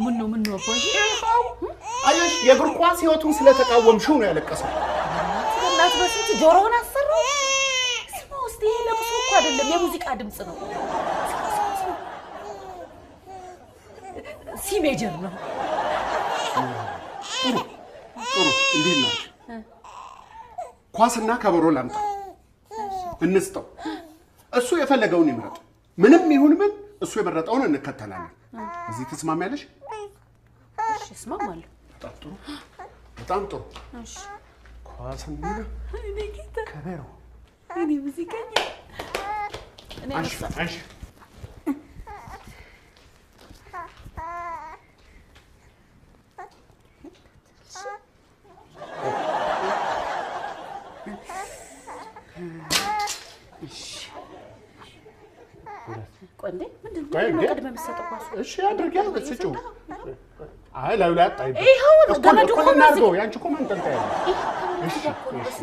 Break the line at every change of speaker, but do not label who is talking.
ምን ነው አባዬ
አየሽ የእግር ኳስ ህይወቱን ስለተቃወምሽው ነው ያለቀሰው
እናት በስንት ጆሮውን አሰራው ስማው እስቲ ለብሶ እኮ አይደለም የሙዚቃ ድምጽ ነው ሲ ሜጀር ነው
ጥሩ እንዴት ነው ኳስና ከበሮ ላምጣ እንስጠው እሱ የፈለገውን ይምረጥ ምንም ይሁን ምን እሱ የመረጠውን እንከተላለን እዚህ ተስማሚያለሽ
እሺ እስማማለሁ
በጣም ጥሩ
እሺ
ኳስና
እኔ ጌታ
ከበሮ
እኔ ሙዚቀኛ እኔ
አንሺ
ቆንዴ ምንድነው ቀድመ መስጠው ኳስ
እሺ አድርጊያ በስጪው አይ ላውላ አጣይ
ይሄው ገመዱ
ኮና አድርጎ ያንቺ ኮመንት እንታያለሽ
እሺ